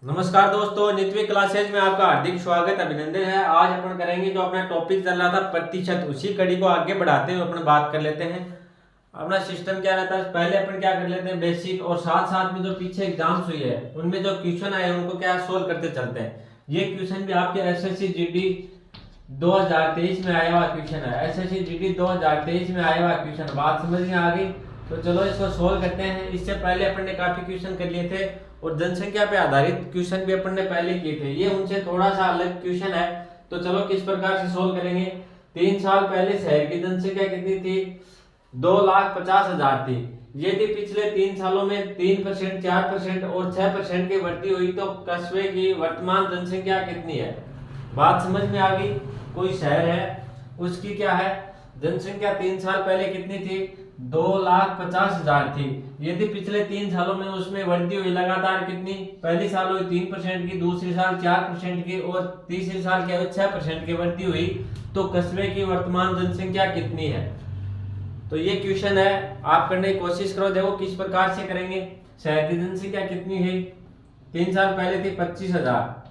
नमस्कार दोस्तों, नित्य क्लासेज में आपका हार्दिक स्वागत अभिनंदन है। आज अपन करेंगे जो अपना टॉपिक चल रहा था प्रतिशत, उसी कड़ी को आगे बढ़ाते हुए अपन बात कर लेते हैं। अपना सिस्टम क्या रहता है, पहले अपन क्या कर लेते हैं बेसिक, और साथ साथ में जो पीछे एग्जाम्स हुई है उनमें जो क्वेश्चन आए उनको क्या सोल्व करते चलते हैं। ये क्वेश्चन भी आपके एसएससी जीडी 2023 में आया हुआ क्वेश्चन है। एसएससी जीडी 2023 में आया हुआ क्वेश्चन, बात समझ में आ गई? तो चलो इसको सोल्व करते हैं। इससे पहले अपन ने काफी क्वेश्चन कर लिए थे और जनसंख्या पे आधारित क्वेश्चन भी अपन ने पहले किए थे। ये उनसे थोड़ा सा अलग क्वेश्चन है, तो चलो किस प्रकार से सोल्व करेंगे। 3 साल पहले शहर की जनसंख्या कितनी थी? 2,50,000 थी। यदि पिछले 3 सालों में 3%, 4% और 6% की वृद्धि हुई तो कस्बे की वर्तमान जनसंख्या कितनी है? बात समझ में आ गई? कोई शहर है, उसकी क्या है जनसंख्या 3 साल पहले कितनी थी? 2,50,000 थी। यदि पिछले 3 सालों में उसमें वृद्धि हुई लगातार कितनी? पहली साल हुई 3% की, दूसरी साल 4% की और तीसरी साल क्या हुई 6% की वृद्धि हुई, तो कस्बे की वर्तमान जनसंख्या कितनी है? तो ये क्वेश्चन है, आप करने की कोशिश करो। देखो किस प्रकार से करेंगे। शहर की जनसंख्या कितनी है? 3 साल पहले थी 25,000।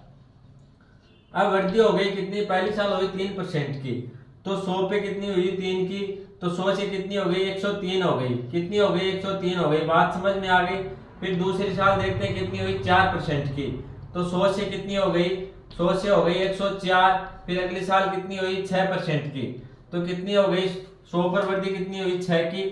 अब वृद्धि हो गई कितनी? पहली साल हुई 3% की, तो 100 पे कितनी हुई? 3 की, तो 100 से कितनी हो गई? 103 हो गई। कितनी हो गई? 103 हो गई। बात समझ में आ गई? फिर दूसरी साल देखते हैं कितनी हुई? 4% की, तो 100 से कितनी हो गई? 100 से हो गई 104। फिर अगली साल कितनी हुई? 6% की, तो कितनी हो गई? 100 पर वृद्धि कितनी हुई? 6 की,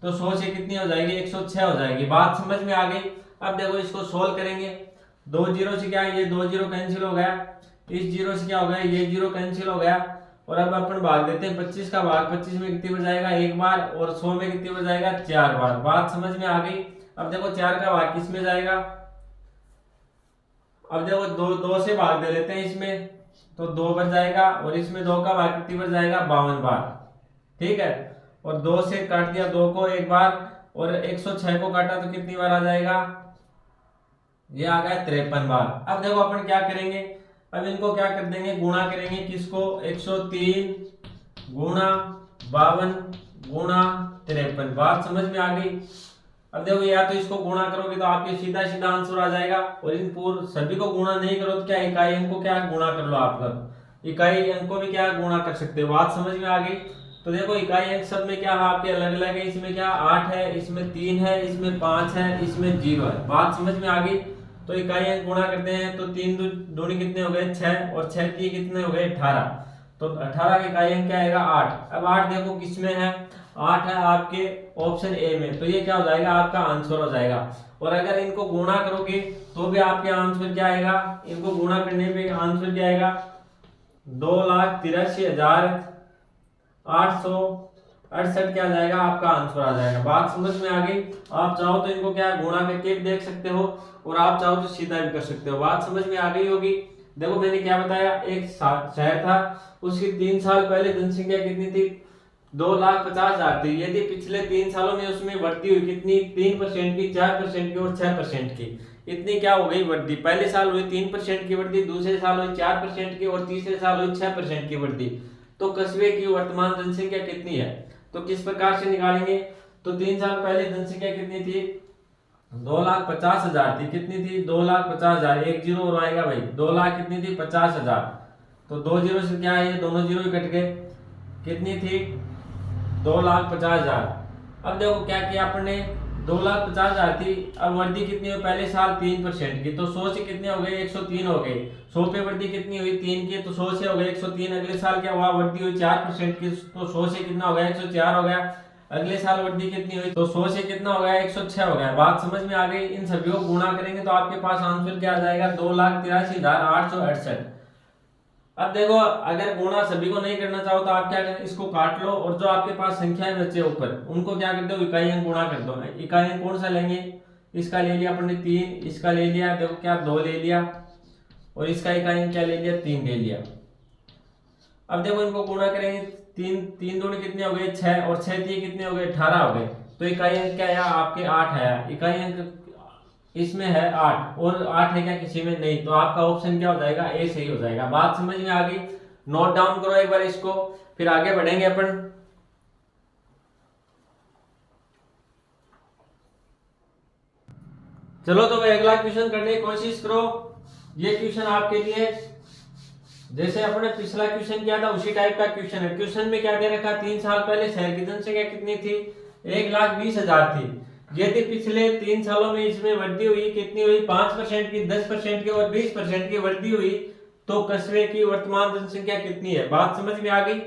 तो 100 से कितनी हो जाएगी? 106 हो जाएगी। बात समझ में आ गई? अब देखो इसको सोल्व करेंगे। 2 जीरो से क्या है, ये 2 जीरो कैंसिल हो गया, इस जीरो से क्या हो गया? ये जीरो कैंसिल हो गया। और अब अपन भाग देते हैं 25 का भाग 25 में कितनी बार जाएगा? 1 बार, और 100 में कितनी बार जाएगा? 4 बार। बात समझ में आ गई? अब देखो 4 का भाग किस में जाएगा? अब देखो दो से भाग दे लेते हैं इसमें, तो 2 बार जाएगा, और इसमें 2 का भाग कितनी बार जाएगा? 52 बार। ठीक है, और 2 से काट दिया 2 को 1 बार, और 106 को काटा तो कितनी बार आ जाएगा? ये आ गया 53 बार। अब देखो अपन क्या करेंगे, अब इनको क्या कर देंगे? गुणा करेंगे। किसको? 103 गुणा 52 गुणा 53। बात समझ में आ गई? अब देखो या तो इसको गुणा करोगे तो आपके सीधा सीधा आंसर आ जाएगा, और इन पूर्ण सभी को गुणा नहीं करो तो क्या इकाई अंक को क्या गुणा कर लो आप लोग, इकाई अंक को भी क्या गुणा कर सकते हो। बात समझ में आ गई? तो देखो इकाई अंक सब में क्या है आपके अलग अलग है। इसमें क्या 8 है, इसमें 3 है, इसमें 5 है, इसमें 0 है। बात समझ में आ गई? तो इकाई अंक गुणा करते हैं तो 3 दूनी कितने हो गए? 6, और 6 की कितने हो गए? 18। तो 18 का इकाई अंक क्या आएगा? 8। अब 8 देखो किस में है? 8 है आपके ऑप्शन ए में, तो ये क्या हो जाएगा? आपका आंसर हो जाएगा। और अगर इनको गुणा करोगे तो भी आपके आंसर क्या आएगा? इनको गुणा करने पे आंसर क्या आएगा? 2,83,868 क्या जाएगा? आपका आंसर आ जाएगा। बात समझ में आ गई? आप चाहो तो इनको क्या गुणा करके भी देख सकते हो, और आप चाहो तो सीधा भी कर सकते हो। बात समझ में आ गई होगी? देखो मैंने क्या बताया, एक शहर था, उसकी 3 साल पहले जनसंख्या कितनी थी? 2,50,000 थी। यदि पिछले 3 सालों में उसमें वृद्धि हुई कितनी? 3% की, 4% की और 6% की। इतनी क्या हो गई वृद्धि? पहले साल हुई 3% की वृद्धि, दूसरे साल हुई 4% की, और तीसरे साल हुई 6% की वृद्धि। तो कस्बे की वर्तमान जनसंख्या कितनी है? तो किस प्रकार से निकालेंगे? तो 3 साल पहले जनसंख्या कितनी थी? 2,50,000 थी। कितनी थी? 2,50,000। एक जीरो और आएगा भाई। 2,00,000 कितनी थी? 50,000। तो 2 जीरो से क्या है? ये दोनों जीरो ही कट गए। कितनी थी? 2,50,000। अब देखो क्या किया आपने? 2,50,000 थी। अब वृद्धि कितनी हुई? पहले साल 3% की, तो 100 से कितने हो गए? 103 हो गए। 100 पे वृद्धि कितनी हुई? 3 की, तो 100 से हो गए 103। अगले साल क्या हुआ? वृद्धि हुई 4% की, तो 100 से कितना हो गया? 104 हो गया। अगले साल वृद्धि कितनी हुई? तो 100 से कितना हो गया? 106 हो गया। बात समझ में आ गई? इन सभी को गुणा करेंगे तो आपके पास आंसर क्या आ जाएगा? 2,83,868। अब देखो अगर गुणा सभी को नहीं करना चाहो तो आप क्या करें? इसको काट लो, और जो आपके पास संख्याएं बचे ऊपर उनको क्या कर दो? इकाई अंक गुणा कर दो। इकाई अंक कौन सा लेंगे? इसका ले लिया अपन ने 3, इसका ले लिया देखो क्या 2 ले लिया, और इसका इकाई अंक क्या ले लिया? 3 ले लिया। अब देखो इनको गुणा करेंगे। 3 3 दूनी कितने हो गए? 6, और 6 3 कितने हो गए? 18 हो गए। तो इकाई अंक क्या आया? आपके 8 आया। इकाई अंक इसमें है 8, और 8 है क्या किसी में? नहीं। तो आपका ऑप्शन क्या हो जाएगा? ए सही हो जाएगा। बात समझ में आ गई? नोट डाउन करो एक बार इसको, फिर आगे बढ़ेंगे अपन। चलो तो भाई अगला क्वेश्चन करने की कोशिश करो। ये क्वेश्चन आपके लिए जैसे अपने पिछला क्वेश्चन किया था उसी टाइप का क्वेश्चन है। क्वेश्चन में क्या दे रखा, 3 साल पहले शहर की जनसंख्या कितनी थी, 1,20,000 थी। यदि पिछले 3 सालों में इसमें वृद्धि हुई, कितनी हुई, 5% की, 10% की और 20% की वृद्धि हुई, तो कस्बे की वर्तमान जनसंख्या कितनी है। बात समझ में आ गई।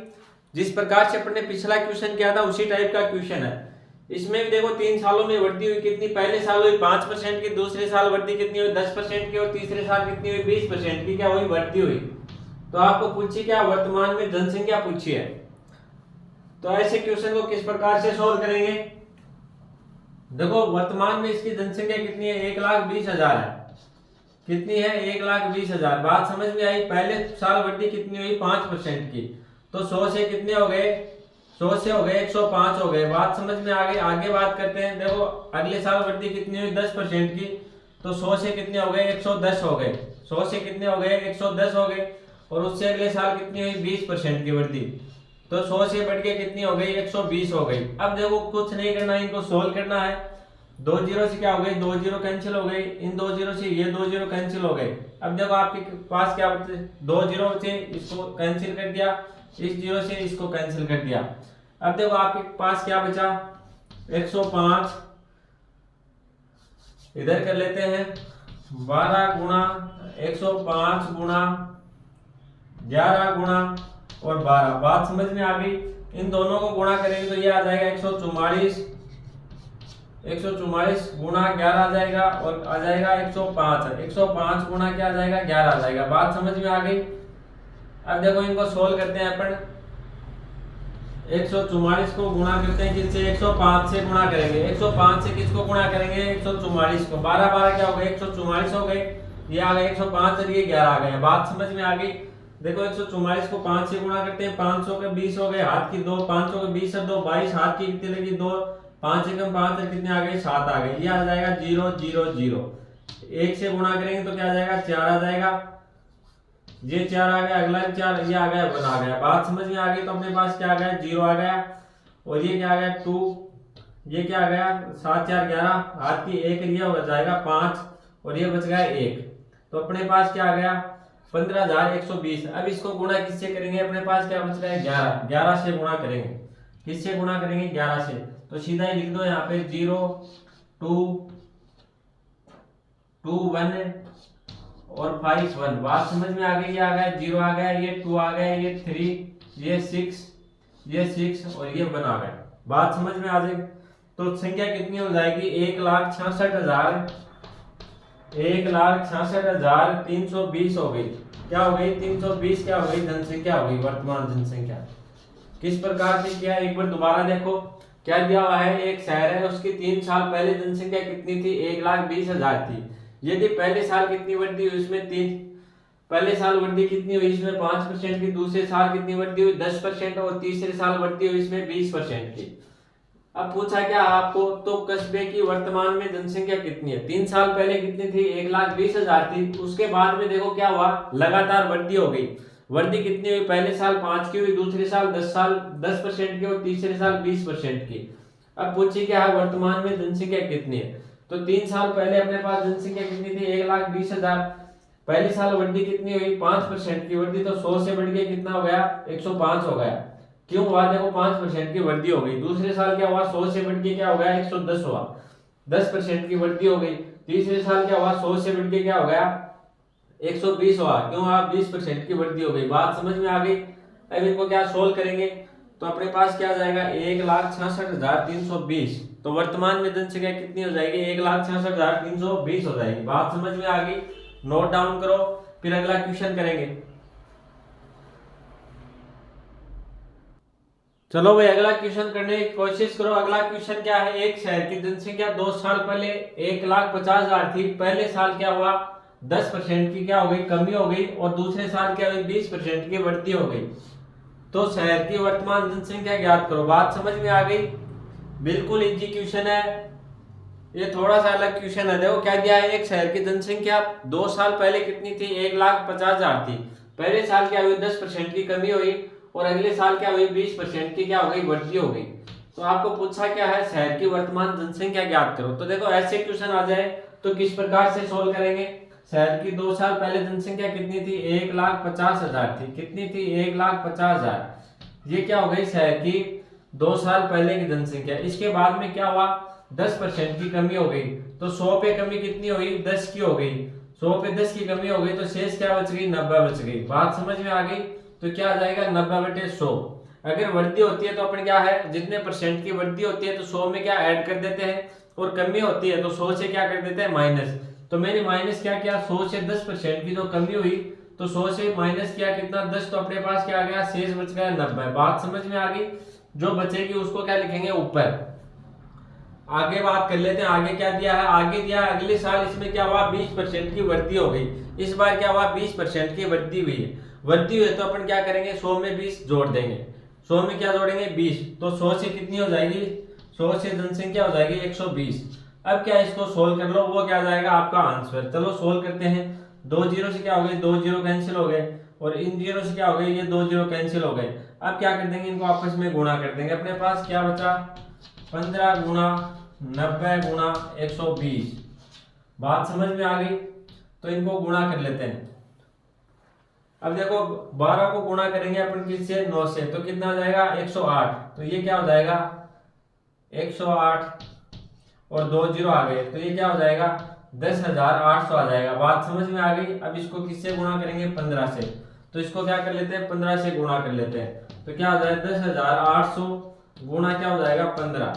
जिस प्रकार से अपने पिछला क्वेश्चन किया था उसी टाइप का क्वेश्चन है। इसमें भी देखो 3 सालों में वृद्धि हुई, कितनी, पहले साल हुई 5% की, दूसरे साल वृद्धि कितनी हुई, 10% की और तीसरे साल कितनी हुई, 20% की क्या हुई, वृद्धि हुई। तो आपको पूछी क्या, वर्तमान में जनसंख्या पूछी है। तो ऐसे क्वेश्चन को किस प्रकार से सोल्व करेंगे। देखो वर्तमान में इसकी जनसंख्या कितनी है, 1,20,000 है। कितनी है, 1,20,000। बात समझ में आई। पहले साल वृद्धि कितनी हुई, 5% की, तो 100 से कितने हो गए, 100 से हो गए 105 हो गए। बात समझ में आ गई। आगे बात करते हैं। देखो अगले साल वृद्धि कितनी हुई, 10% की, तो 100 से कितने हो गए, 110 हो गए। 100 से कितने हो गए, 110 हो गए। और उससे अगले साल कितनी हुई, 20% की वृद्धि, तो 100 से बढ़ के कितनी हो गई, 120 हो गई। अब देखो कुछ नहीं करना है, इनको सोल्व करना है। 2 जीरो से क्या हो गई, 2 जीरो कैंसिल हो गई, इन 2 जीरो से ये 2 जीरो कैंसिल हो गए। अब देखो आपके पास क्या बचे, 2 जीरो से इसको कैंसिल कर दिया, इस जीरो से इसको कैंसिल कर दिया। अब देखो आपके पास क्या बचा, 105, इधर कर लेते हैं 12 गुणा 105 गुणा 11 गुणा और 12। बात समझ में आ गई। इन दोनों को गुणा करेंगे तो ये आ जाएगा 144 गुणा 11 आ जाएगा और आ जाएगा 105। 105 गुणा क्या आ जाएगा, 11 आ जाएगा। बात समझ में आ गई। अब देखो इनको सोल्व करते हैं अपन। 144 को गुणा करते हैं किससे, 105 से गुणा करेंगे। 105 से किसको गुणा करेंगे, 144 को। 12 12 क्या हो गए, 144 हो गए। ये आ गए 105 और ये 11 आ गए। बात समझ में आ गई। देखो 144 को 5 से गुणा करते हैं, 500 के 20 हो गए, हाथ की 2, 500 के 20 और 2 22, हाथ की कितनी लगी 2, 5 एकम 5 और कितने आ गए, 7 आ गए। ये आ जाएगा 0 0 0। 1 से गुणा करेंगे तो क्या आ जाएगा, 4 आ जाएगा। ये 4 आ गया, अगला 4, ये आ गया 1 आ गया। बात समझ में आ गई। तो अपने पास क्या आ गया, 0 आ गया और ये क्या आ गया 2, ये क्या आ गया 7 4 11, हाथ की 1 ये हो जाएगा 5 और ये बच गया 1। तो अपने पास क्या आ गया 15,120। अब इसको गुणा किससे करेंगे, अपने पास क्या बच रहा है 11, 11 से गुणा करेंगे। किससे गुणा करेंगे, 11 से। तो सीधा ही लिख दो यहाँ पे 0 2 2 1 और 5 1। बात समझ में आ गई। ये आ गया 0 आ गया, ये 2 आ गया, ये 3, ये 6, ये 6 और ये 1 आ गया। बात समझ में आ जाएगी। तो संख्या कितनी हो जाएगी, 1,66,320 हो गई। क्या हो गई, 320 क्या हो गई, जनसंख्या हो गई, वर्तमान जनसंख्या। किस प्रकार से किया, एक बार दोबारा देखो। क्या दिया हुआ है, एक शहर है, उसकी 3 साल पहले जनसंख्या कितनी थी, 1,20,000 थी। यदि पहले साल कितनी वृद्धि हुई, उसमें पहले साल वृद्धि कितनी हुई, इसमें 5% की, दूसरे साल कितनी वृद्धि हुई 10% और तीसरे साल वृद्धि हुई इसमें 20% की। अब पूछा क्या आपको, तो कस्बे की वर्तमान में जनसंख्या कितनी है। 3 साल पहले कितनी थी, 1,20,000 थी। उसके बाद में देखो क्या हुआ, लगातार वृद्धि हो गई। वृद्धि कितनी हुई, पहले साल 5 की हुई, दूसरे साल 10% की और तीसरे साल 20% की। अब पूछिए क्या है, वर्तमान में जनसंख्या कितनी है। तो 3 साल पहले अपने पास जनसंख्या कितनी थी, 1,20,000। पहले साल वृद्धि कितनी हुई, 5% की वृद्धि, तो 100 से बढ़ के कितना हो गया, 105 हो गया। क्यों हुआ, देखो 5% की वृद्धि हो गई। दूसरे साल क्या हुआ, 100 से बढ़ के क्या हो गया, 110 हुआ, 10% की वृद्धि हो गई। तीसरे साल क्या हुआ, 100 से बढ़ के क्या हो गया, 120 हुआ। क्यों हुआ, 20% की वृद्धि हो गई। बात समझ में आ गई। अब इनको क्या सोल्व करेंगे, तो अपने पास क्या आ जाएगा, 1,66,320। तो वर्तमान में जनसंख्या कितनी हो जाएगी, 1,66,320 हो जाएगी। बात समझ में आ गई। नोट डाउन करो, फिर अगला क्वेश्चन करेंगे। चलो भाई अगला क्वेश्चन करने की कोशिश करो। अगला क्वेश्चन क्या है, एक शहर की जनसंख्या 2 साल पहले 1,50,000 थी। पहले साल क्या हुआ, 10% की क्या हो गई, कमी हो गई, और दूसरे साल क्या हुई, 20% की वृद्धि हो गई। तो शहर की वर्तमान जनसंख्या ज्ञात करो। बात समझ में आ गई। बिल्कुल इजी क्वेश्चन है, ये थोड़ा सा अलग क्वेश्चन है। देखो क्या दिया है, एक शहर की जनसंख्या 2 साल पहले कितनी थी, 1,50,000 थी। पहले साल क्या हुई, 10% की कमी हुई, और अगले साल क्या हुई, 20% की क्या हो गई, वृद्धि हो गई। तो आपको पूछा क्या है, शहर की वर्तमान जनसंख्या ज्ञात करो। तो देखो ऐसे क्वेश्चन आ जाए तो किस प्रकार से सोल्व करेंगे। शहर की 2 साल पहले जनसंख्या कितनी थी? 1,50,000 थी। कितनी थी? 1,50,000। ये क्या हो गई? शहर की 2 साल पहले की जनसंख्या। इसके बाद में क्या हुआ? 10% की कमी हो गई। तो 100 पे कमी कितनी हुई? 10 की हो गई। 100 पे 10 की कमी हो गई तो शेष क्या बच गई? 90 बच गई। बात समझ में आ गई? तो क्या आ जाएगा? 90/100। अगर वृद्धि होती है तो अपन क्या है, जितने परसेंट की वृद्धि होती है तो 100 में क्या ऐड कर देते हैं, और कमी होती है तो 100 से क्या कर देते हैं? माइनस। तो मैंने माइनस क्या किया? 100 से 10% की जो कमी हुई तो 100 से माइनस किया कितना? 10। तो अपने पास क्या आ गया? शेष बच गया 90। बात समझ में आ गई? जो बचेगी उसको क्या लिखेंगे? ऊपर। आगे बात कर लेते हैं। आगे क्या दिया है? आगे दिया है अगले साल इसमें क्या हुआ? 20% की वृद्धि हो गई। इस बार क्या हुआ? 20% की वृद्धि हुई है। वृद्धि हुई तो अपन क्या करेंगे? 100 में 20 जोड़ देंगे। 100 में क्या जोड़ेंगे? 20। तो 100 से कितनी हो जाएगी? 100 से जनसंख्या हो जाएगी 120। अब क्या इसको सोल्व कर लो, वो क्या आ जाएगा? आपका आंसर। चलो सोल्व करते हैं। 2 जीरो से क्या हो गए? 2 जीरो कैंसिल हो गए, और इन जीरो से क्या हो गए? ये 2 जीरो कैंसिल हो गए। अब क्या कर देंगे? इनको आपस में गुणा कर देंगे। अपने पास क्या बचा? 15 गुना 90 गुना 120। बात समझ में आ गई? तो इनको गुणा कर लेते हैं। अब देखो 12 को गुणा करेंगे अपन किससे? 9 से। तो कितना हो जाएगा? 108। तो ये क्या हो जाएगा? 108 और 2 जीरो आ गए तो ये क्या हो जाएगा? 10,800 आ जाएगा। बात समझ में आ गई? अब इसको किससे गुणा करेंगे? 15 से। तो इसको क्या कर लेते हैं? 15 से गुणा कर लेते हैं। तो क्या हो जाएगा? 10,800 गुणा क्या हो जाएगा? 15।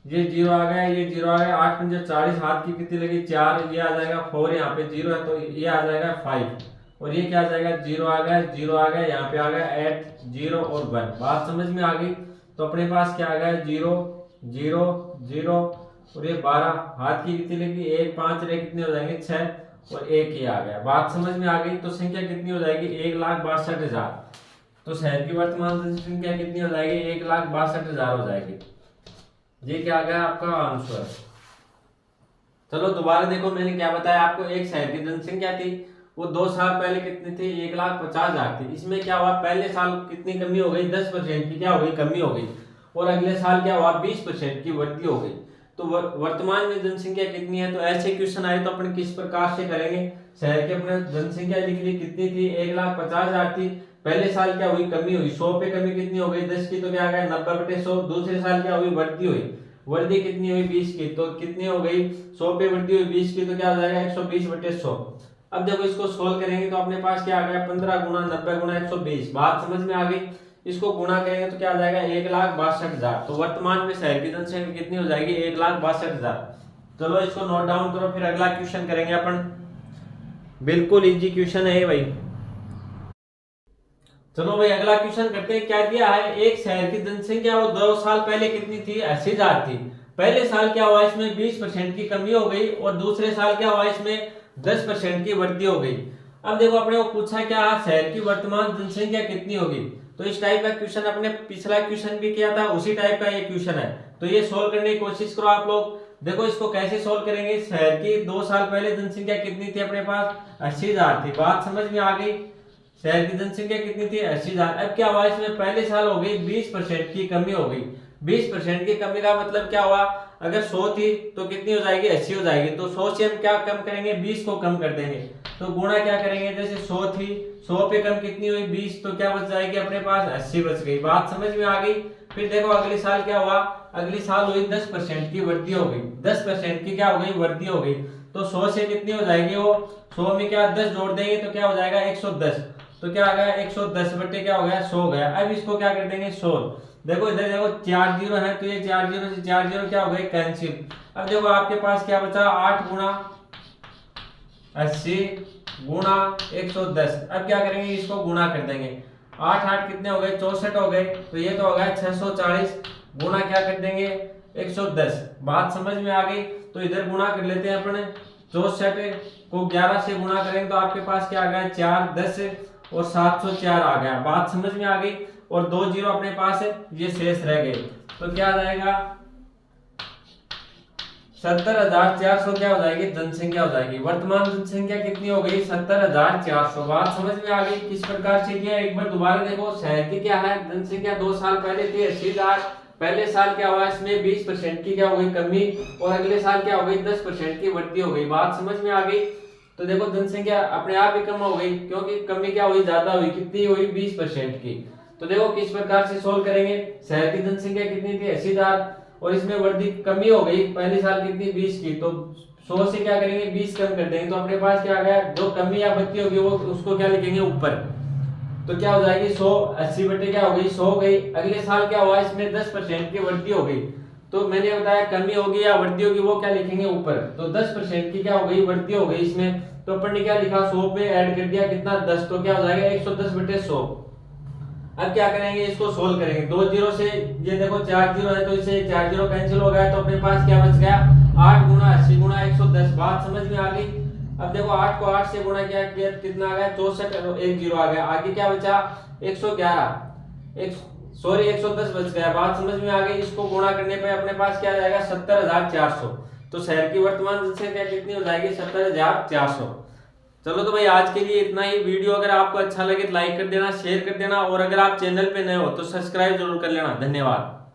ये जीरो आ गया, ये जीरो आ गया। 8 पंजे 40, हाथ की कितनी लगी? 4। ये आ जाएगा 4, यहाँ पे जीरो है तो ये आ जाएगा 5। और ये क्या आ जाएगा? जीरो आ गया, जीरो आ गया, यहाँ पे आ गया 8, 0 और 1। बात समझ में आ गई? तो अपने पास क्या आ गया? 0 0 0 और ये 12, हाथ की कितनी लगी? 1 5 रे कितने हो जाएंगे? 6 और 1 ही आ गया। बात समझ में आ गई? तो संख्या कितनी हो जाएगी? 1,62,000। तो शहर की वर्तमान जनसंख्या कितनी हो जाएगी? 1,62,000 हो जाएगी। ये क्या आ गया आपका आंसर। चलो दोबारा देखो, मैंने क्या बताया आपको? एक शहर की जनसंख्या थी, वो 2 साल पहले कितनी थी? 1,50,000 थी। इसमें क्या हुआ? पहले साल कितनी कमी हो गई? 10% की क्या हो गई? कमी हो गई। और अगले साल क्या हुआ? 20% की वृद्धि हो गई। तो वर्तमान में जनसंख्या कितनी है? तो ऐसे क्वेश्चन आए तो अपन किस प्रकार से करेंगे? शहर की अपने जनसंख्या लिख ली, कितनी थी? 1,50,000 थी। पहले साल क्या हुई? कमी हुई। 100 पे कमी कितनी हो गई? 10 की। तो क्या आ गया? 90/100। दूसरे साल क्या हुई? वृद्धि हुई। वृद्धि कितनी हुई? 20 की। तो कितनी हो गई? 100 पे वृद्धि हुई 20 की। तो क्या हो जाएगा? 120/100। अब देखो इसको सोल्व करेंगे तो अपने पास क्या आ गया? 15 गुना 90 गुना 120। बात समझ में आ गई? इसको गुणा करेंगे तो क्या आ जाएगा? 1,62,000। तो वर्तमान में शहर की जनसंख्या कितनी हो जाएगी? 1,62,000। चलो इसको नोट डाउन करो, फिर अगला क्वेश्चन करेंगे अपन। बिल्कुल इजी क्वेश्चन है भाई। चलो भाई अगला क्वेश्चन करते हैं। क्या दिया है? एक शहर की जनसंख्या वो 2 साल पहले कितनी थी? 80,000 थी। पहले साल क्या हुआ? इसमें 20% की कमी हो गई, और दूसरे साल क्या हुआ? इसमें 10% की वृद्धि हो गई। अब देखो अपने को पूछा क्या? शहर की वर्तमान जनसंख्या कितनी होगी। तो इस टाइप का क्वेश्चन अपने पिछला क्वेश्चन भी किया था, उसी टाइप का ये क्वेश्चन है। तो ये सोल्व करने की कोशिश करो आप लोग। देखो इसको कैसे सोल्व करेंगे? शहर की 2 साल पहले जनसंख्या कितनी थी अपने पास? 80,000 थी। बात समझ में आ गई? शहर की जनसंख्या कितनी थी? 80,000। अब क्या हुआ? इसमें पहले साल हो गई 20% की कमी हो गई। 20% की कमी का मतलब क्या हुआ? अगर 100 थी तो कितनी हो जाएगी? 80 हो जाएगी। तो 100 से हम क्या कम करेंगे? 20 को कम कर देंगे। तो गुणा क्या करेंगे? जैसे 100 थी, 100 पे कम कितनी हुई? 20। तो क्या बच जाएगी अपने पास? 80 बच गई। बात समझ में आ गई? फिर देखो अगले साल क्या हुआ? अगले साल हुई 10% की वृद्धि हो गई। 10% की क्या हो गई? वृद्धि हो गई। तो 100 से कितनी हो जाएगी वो? 100 में क्या 10 जोड़ देंगे तो क्या हो जाएगा? 110। तो क्या आ गया? 110 बटे क्या हो गया? 100 गया। अब इसको क्या कर देंगे? 100। देखो इधर देखो 4 जीरो है तो ये 4 जीरो से 4 जीरो क्या हो गए? कैंसिल। अब देखो आपके पास क्या बचा? 8 गुना 80 गुणा 110। अब क्या करेंगे? इसको गुणा कर देंगे। 8 8 कितने हो गए? 64 हो गए। तो ये तो हो गया 640 गुणा क्या कर देंगे? 110। बात समझ में आ गई? तो इधर गुणा कर लेते हैं अपने। 64 को 11 से गुणा करेंगे तो आपके पास क्या आ गया? 4 10 और 704 आ गया। बात समझ में आ गई? और 2 जीरो अपने पास है, ये शेष रह गए। तो क्या आ जाएगा? 70,400 क्या हो जाएगी? जनसंख्या हो जाएगी। वर्तमान जनसंख्या कितनी हो गई? 70,400। बात समझ में आ गई? किस प्रकार से किया? एक बार दोबारा देखो। शहर की क्या है? जनसंख्या 2 साल पहले थी 80,000। पहले साल क्या हुआ? इसमें 20% की क्या हो गई? कमी। और अगले साल क्या हो गई? 10% की वृद्धि हो गई। बात समझ में आ गई? तो देखो जनसंख्या अपने आप ही कम हो गई, क्योंकि कमी क्या हुई, ज्यादा हुई, कितनी हुई 20% की। तो देखो किस प्रकार से सोल्व करेंगे। शहर की जनसंख्या कितनी थी 80,000 और इसमें वृद्धि कमी हो गई, पहले साल कितनी 20 की, तो 100 से क्या करेंगे 20 कम कर देंगे, तो अपने पास क्या आ गया, जो कमी या वृद्धि होगी वो उसको क्या लिखेंगे ऊपर। तो क्या हो जाएगी 100, 80 बटे क्या हो गई 100 हो गई। अगले साल क्या हुआ, इसमें 10% की वृद्धि हो गई, तो मैंने बताया कमी होगी या वृद्धि होगी वो क्या लिखेंगे ऊपर। तो 10% की क्या हो गई, वृद्धि हो गई इसमें, तो अपन ने क्या लिखा 100 पे ऐड कर दिया कितना 10, तो क्या हो जाएगा 110 बटे 100। अब क्या करेंगे, इसको सोल्व करेंगे। 2 जीरो से ये देखो 4 जीरो है, तो इससे 4 जीरो कैंसिल हो गया, तो अपने पास क्या बच गया 8 गुना 80 गुना 110। बात समझ में आ गई। अब देखो 8 को 8 से गुणा किया, कितना आ गया 64, एक जीरो आ गया, आगे क्या बचा 111, सॉरी 110 बच गया। बात समझ में आ गई। इसको गुणा करने पे अपने पास क्या आ जाएगा 70,400। तो शहर की वर्तमान जनसंख्या कितनी हो जाएगी 70,400। चलो तो भाई आज के लिए इतना ही। वीडियो अगर आपको अच्छा लगे तो लाइक कर देना, शेयर कर देना, और अगर आप चैनल पे नए हो तो सब्सक्राइब जरूर कर लेना। धन्यवाद।